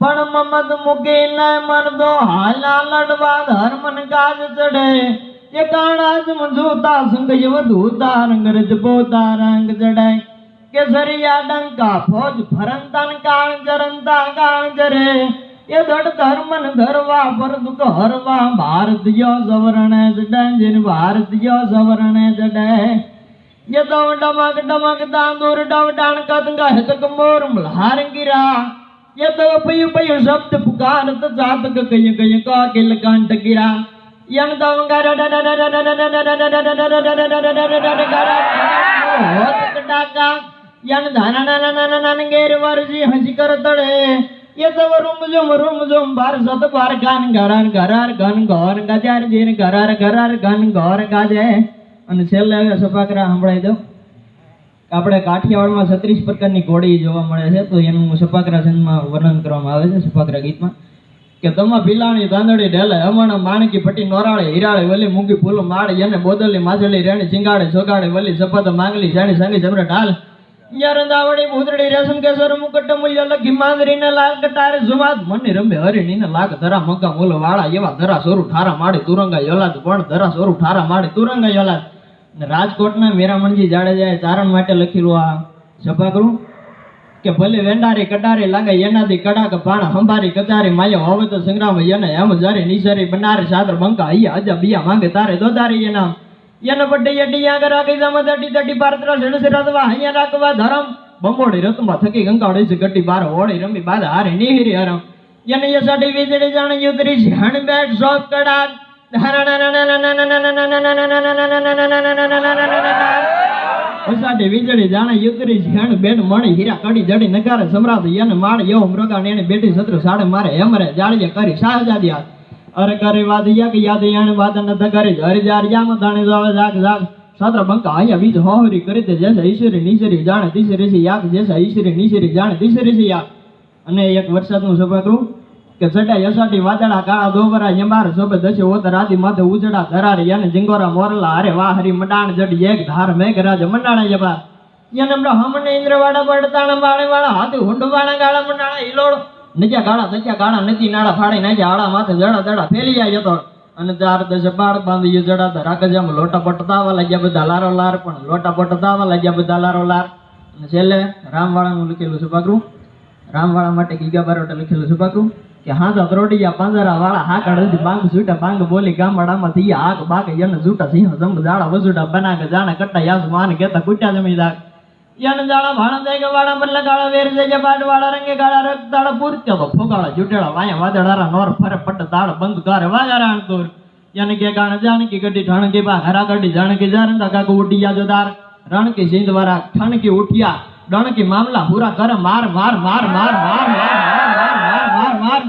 પણ મમદ મૂકી ન મરદો હાલા લડવા ધર્મન કાજ ચડે એ કાણા જમજોતા સંગ વધુતા રંગ રજબોતા રંગ ચડાય કેસરિયા ડંકા ફોજ ફરંતન કાળ જરંતા કાળ જરે એ દડ ધર્મન ધરવા પર દુખ હરવા ભારતીય સવરણ જડે ભારતીય સવરણ જડે ये तो डमक डमक दांदूर डव डान कदंगा हितक मोर मल्हार गिरा ये तो पयु पयु शब्द पुकारत जातक कय कय का किल कांट गिरा यन दवंगार होत डाका यन धानन गेर वर्जी हंसी कर तड़े ये तो रुम जुम बार सत बार गान गरार गरार गन गौर गजार जीन गरार गरार गन गौर गाजे અને છેલ્લે હવે સપાકરા સંભળાઈ દઉં. આપણે કાઠિયાવાડમાં 36 પ્રકારની ઘોડી જોવા મળે છે, તો એનું સપાકરા છંદમાં વર્ણન કરવામાં આવે છે. સપાકરા ગીતમાં કે તમા ભીલાણી તાંદડી ઢેલે હમણ માણકી પટી નોરાળે હીરાળે વલી મૂંગી ફૂલ માળે યને બોદલી માછલી રેણી ચિંગાડે સોગાડે વલી સપત માંગલી જાણી સાંગી જમરે ઢાલ યરંદાવડી ભૂતડી રેશમ કેસર મુકટ મૂલ્ય લખી માંદરીને લાલ કટારે જુમાદ મની રંબે હરીણીને લાગ ધરા મગા મૂલ વાળા એવા ધરા સોરું ઠારા માડી તુરંગા યલાદ પણ ધરા સોરું ઠારા માડી તુરંગા યલાદ. રાજકોટના મેરામણજી જાડેજાએ ચારણ માટે લખેલું આ સભાગૃહ કે ભલે વેંડારી કટારી લાગે એનાથી કડાક પાણ હંભારી કચારી માયો હવે તો સંગ્રામ યને એમ જારી નિસરી બનારે સાદર બંકા અહીંયા અજા બિયા માંગે તારે દોદારી એના યને બડ્ડી યડી આગર આગી જમ દડી દડી ભારતરા સડસ રદવા અહીંયા રાખવા ધરમ બંબોડી રતમાં થકી ગંગાડી છે ગટ્ટી બાર હોળી રમી બાદ હારે નિહિરી હરમ યને યસાડી વીજળી જાણ યુદ્રી જાણ બેટ સોપ કડાક અસાડે વીજળી જાણે યુતરી ઝેણ બેડ મણી હીરા કડી જડી નગારે સમ્રાટ યને માળ યો મૃગા નેણે બેટી સત્ર સાડે મારે હેમરે જાળીએ કરી શાહજાદી અરે કરે વાદિયા કે યાદ યાણ વાદ ન દગરે હરી જાર યામ દાણે જાવે જાગ જાગ સત્ર બંકા આયા બીજ હોહરી કરી તે જેસે ઈશ્વરી નીસરી જાણે તીસરી છે યાક જેસે ઈશ્વરી નીસરી જાણે તીસરી છે યાક. અને એક વરસાદનું સભાગૃહ કે સડા યસાટી વાદળા કાળા દોવરા યમાર સોબે દશે ઓતર આદિ માથે ઉજડા ધરારી યને જિંગોરા મોરલા અરે વાહ હરી મંડાણ જડી એક ધાર મેઘરાજ મંડાણા જબા યને બ્ર હમને ઇન્દ્રવાડા બડતાણા બાળે વાળા હાથી હુંડવાણા ગાળા મંડાણા ઈલોડ નજા ગાળા તચ્યા ગાળા નદી નાળા ફાડી નાખ્યા આળા માથે જડા જડા ફેલી જાય જતો અને ચાર દશે બાળ બાંધી જડા ધરાકજામ લોટા પટતાવા લાગ્યા બધા લારો લાર પણ લોટા પટતાવા લાગ્યા બધા લારો લાર. અને છેલ્લે રામવાળાનું લખેલું સભાગૃહ રામવાળા માટે ગીગા બારોટે લખેલું સભાગૃહ કે હાથા ત્રોડિયા પાંજરા વાળા હાકડ બાંગ છૂટા બાંગ બોલી ગામડામાં થઈ આગ બાગ યન છૂટા સિંહ જંબ જાડા વસુડા બનાગ જાણે કટ્ટા યાસ માન કેતા કુટ્યા જમીદાર યન જાડા ભાણા દે વાળા બદલા ગાળા વેર જજે બાડ વાળા રંગે ગાળા રક દાડા પૂરત્યો તો ફોગાળા જુટેડા વાયા વાદળારા નોર ફરે પટ દાડ બંધ કરે વાગારા અણતોર યન કે ગાણ જાણ કે ગડી ઠણ કે બા હરા ગડી જાણ કે જારંદા કાકુ ઉઠિયા જોદાર રણ કે સિંધવારા ઠણ કે ઉઠિયા ડણ કે મામલા પૂરા કરે માર માર માર માર માર માર માર માર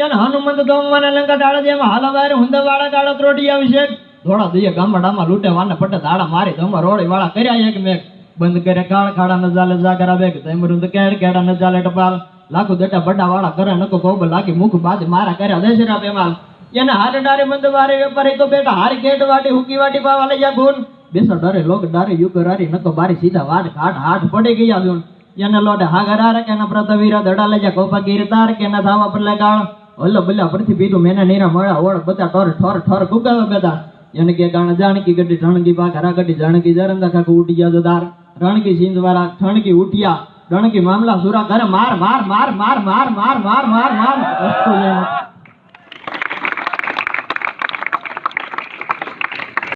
યન હનુમંત દોમવાના લંકા ડાળા જેમાં હાલવારે હુંદવાળા ગાળા ત્રોડી અભિષેક થોડા દઈએ ગામડામાં લૂટે વાને પટે દાડા મારી ધમા રોડી વાળા કર્યા એક મેક બંધ કરે કાળ ખાડા ન ચાલે જાગરા બેક તમરુંદ કેડ કેડા ન ચાલે ટપાલ લાખો દેટા બડા વાળા કરે નકો કોબ લાગી મુખ બાજ મારા કર્યા દેશરા પેમાલ યને હારે ડારે બંધ વારે વેપારી તો બેટા હારી કેડ વાટી હુકી વાટી પાવા લઈ જા ગુણ બેસા ડરે લોક ડારે યુકરારી નકો બારી સીધા વાડ કાઢ હાથ પડી ગયા દુન યને લોટે હાગરાર કે ના પ્રતવીરા દડા લઈ જા કોપા ગીરતાર કે ના થાવા પર લે ગાળ હલ્લો બલ્લા પરથી પીધું મેને નીરા મળા ઓળ બધા ઠોર ઠોર ઠોર કુકાવે બેદા યને કે ગાણ જાણકી ગડી ઠણકી બા ઘરા ગડી જાણકી જરંદા કાકુ ઉઠી ગયા જોદાર રણકી સિંધવારા ઠણકી ઉઠિયા રણકી મામલા સુરા ઘરે માર માર માર માર માર માર માર માર માર